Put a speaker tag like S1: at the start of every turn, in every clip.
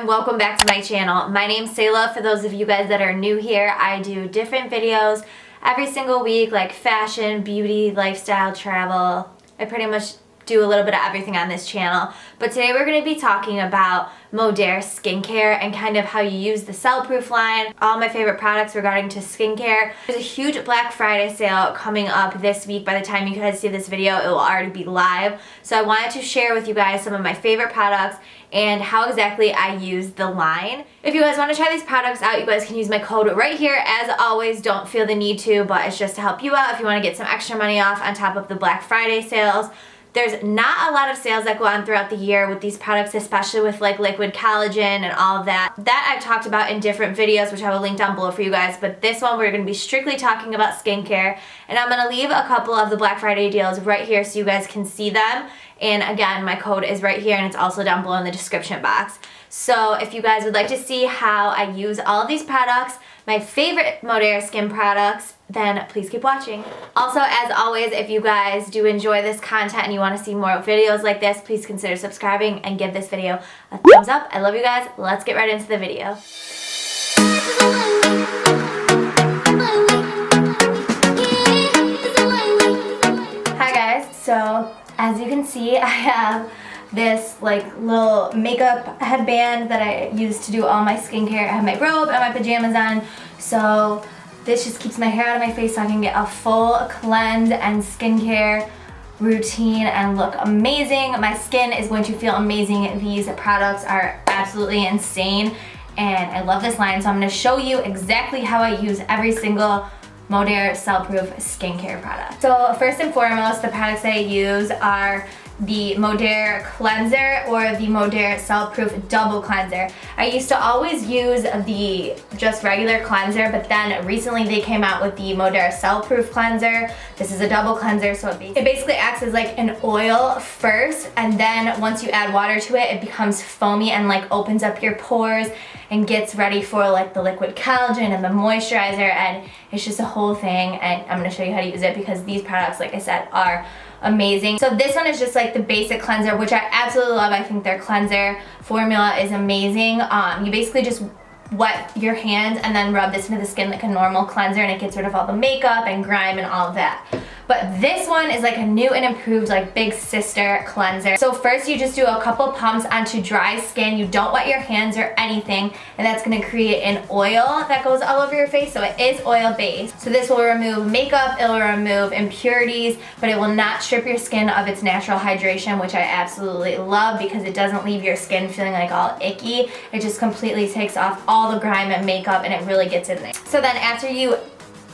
S1: welcome back to my channel. My name's Sélah. For those of you guys that are new here, I do different videos every single week, like fashion, beauty, lifestyle, travel. I pretty much do a little bit of everything on this channel. But today we're going to be talking about Modere skincare and kind of how you use the CellProof line, all my favorite products regarding to skincare. There's a huge Black Friday sale coming up this week. By the time you guys see this video, it will already be live. So I wanted to share with you guys some of my favorite products and how exactly I use the line. If you guys want to try these products out, you guys can use my code right here. As always, don't feel the need to, but it's just to help you out if you want to get some extra money off on top of the Black Friday sales. There's not a lot of sales that go on throughout the year with these products, especially with like liquid collagen and all of that. That I've talked about in different videos, which I will link down below for you guys. But this one, we're going to be strictly talking about skincare. And I'm going to leave a couple of the Black Friday deals right here so you guys can see them. And again, my code is right here and it's also down below in the description box. So if you guys would like to see how I use all of these products, my favorite Modere skin products, then please keep watching. Also, as always, if you guys do enjoy this content and you want to see more videos like this, please consider subscribing and give this video a thumbs up. I love you guys. Let's get right into the video. Hi guys, so as you can see, I have this like little makeup headband that I use to do all my skincare. I have my robe and my pajamas on, so this just keeps my hair out of my face so I can get a full cleanse and skincare routine and look amazing. My skin is going to feel amazing. These products are absolutely insane and I love this line, so I'm going to show you exactly how I use every single Modere CellProof skincare product. So first and foremost, the products that I use are the Modere cleanser or the Modere CellProof double cleanser. I used to always use the just regular cleanser, but then recently they came out with the Modere CellProof cleanser. This is a double cleanser, so it basically acts as like an oil first, and then once you add water to it, it becomes foamy and like opens up your pores and gets ready for like the liquid collagen and the moisturizer, and it's just a whole thing. And I'm going to show you how to use it because these products, like I said, are amazing. So this one is just like the basic cleanser, which I absolutely love. I think their cleanser formula is amazing. You basically just wet your hands and then rub this into the skin like a normal cleanser, and it gets rid of all the makeup and grime and all of that. But this one is like a new and improved like big sister cleanser. So first you just do a couple pumps onto dry skin. You don't wet your hands or anything, and that's going to create an oil that goes all over your face. So it is oil based. So this will remove makeup, it will remove impurities, but it will not strip your skin of its natural hydration, which I absolutely love because it doesn't leave your skin feeling like all icky. It just completely takes off all the grime and makeup and it really gets in there. So then after you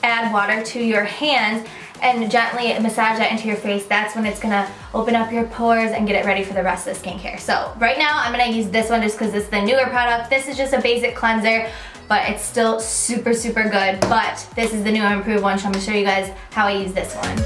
S1: add water to your hands and gently massage that into your face, that's when it's gonna open up your pores and get it ready for the rest of the skincare. So right now I'm gonna use this one just because it's the newer product. This is just a basic cleanser, but it's still super, super good. But this is the new and improved one, so I'm gonna show you guys how I use this one.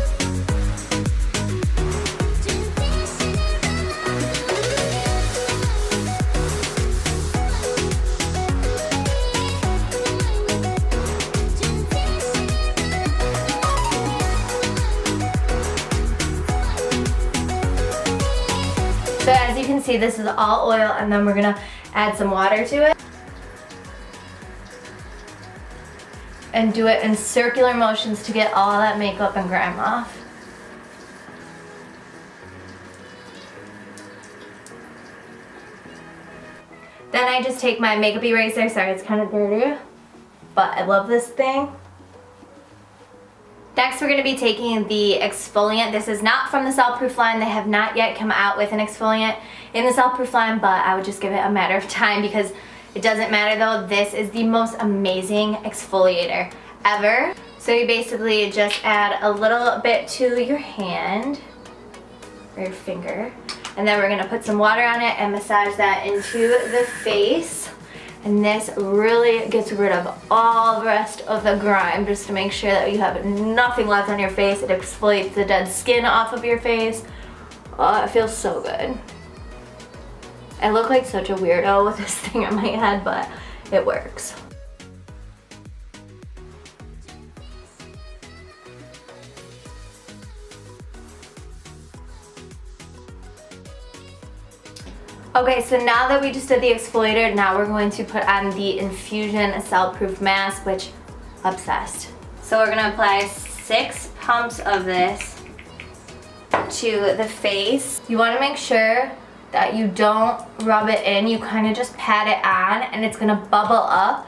S1: So as you can see, this is all oil, and then we're gonna add some water to it. And do it in circular motions to get all that makeup and grime off. Then I just take my makeup eraser, sorry it's kind of dirty, but I love this thing. Next, we're going to be taking the exfoliant. This is not from the CellProof line. They have not yet come out with an exfoliant in the CellProof line, but I would just give it a matter of time because it doesn't matter though. This is the most amazing exfoliator ever. So you basically just add a little bit to your hand or your finger, and then we're going to put some water on it and massage that into the face. And this really gets rid of all the rest of the grime just to make sure that you have nothing left on your face. It exfoliates the dead skin off of your face. Oh, it feels so good. I look like such a weirdo with this thing on my head, but it works. Okay, so now that we just did the exfoliator, now we're going to put on the Infusion CellProof mask, which, obsessed. So we're gonna apply 6 pumps of this to the face. You wanna make sure that you don't rub it in, you kind of just pat it on and it's gonna bubble up.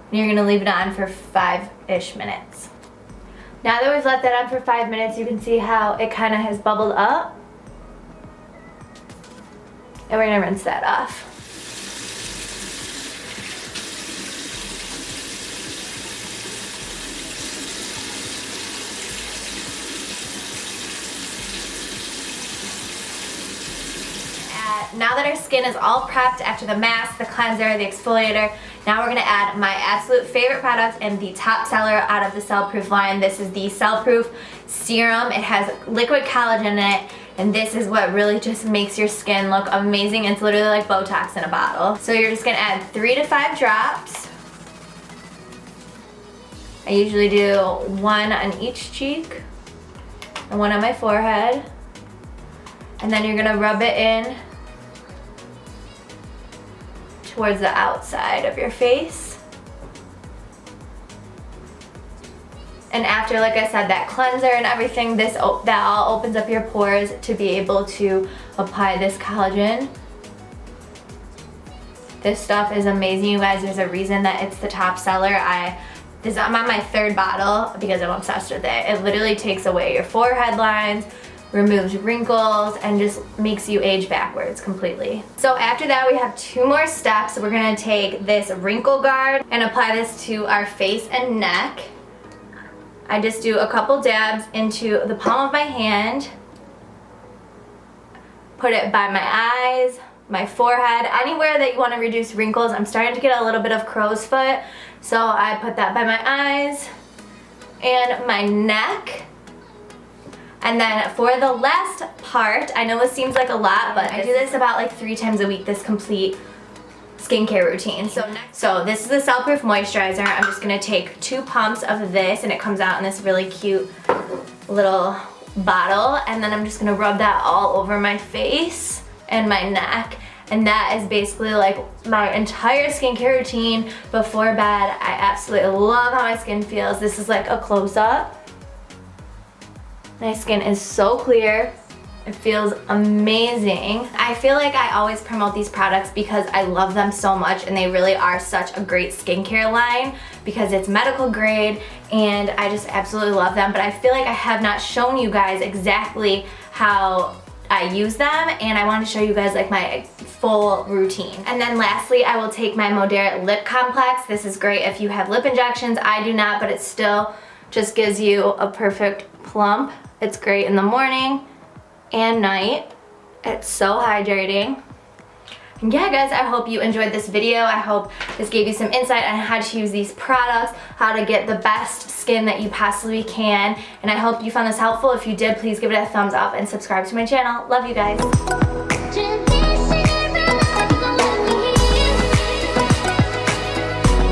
S1: And you're gonna leave it on for 5-ish minutes. Now that we've let that on for 5 minutes, you can see how it kind of has bubbled up. And we're gonna rinse that off. Now that our skin is all prepped after the mask, the cleanser, the exfoliator, now we're gonna add my absolute favorite product and the top seller out of the CellProof line. This is the CellProof Serum. It has liquid collagen in it, and this is what really just makes your skin look amazing. It's literally like Botox in a bottle. So you're just gonna add 3 to 5 drops. I usually do 1 on each cheek and 1 on my forehead. And then you're gonna rub it in towards the outside of your face. And after, like I said, that cleanser and everything, that all opens up your pores to be able to apply this collagen. This stuff is amazing, you guys. There's a reason that it's the top seller. I'm on my 3rd bottle because I'm obsessed with it. It literally takes away your forehead lines, removes wrinkles, and just makes you age backwards completely. So after that, we have 2 more steps. We're gonna take this wrinkle guard and apply this to our face and neck. I just do a couple dabs into the palm of my hand, put it by my eyes, my forehead, anywhere that you wanna reduce wrinkles. I'm starting to get a little bit of crow's foot, so I put that by my eyes and my neck. And then for the last part, I know this seems like a lot, but I do this about like 3 times a week, this complete skincare routine. So this is the CellProof moisturizer. I'm just gonna take 2 pumps of this, and it comes out in this really cute little bottle. And then I'm just gonna rub that all over my face and my neck. And that is basically like my entire skincare routine before bed. I absolutely love how my skin feels. This is like a close-up. My skin is so clear. It feels amazing. I feel like I always promote these products because I love them so much, and they really are such a great skincare line because it's medical grade and I just absolutely love them. But I feel like I have not shown you guys exactly how I use them, and I want to show you guys like my full routine. And then lastly, I will take my Modere lip complex. This is great if you have lip injections. I do not, but it still just gives you a perfect plump. It's great in the morning and night. It's so hydrating. And yeah, guys, I hope you enjoyed this video. I hope this gave you some insight on how to use these products, how to get the best skin that you possibly can. And I hope you found this helpful. If you did, please give it a thumbs up and subscribe to my channel. Love you guys.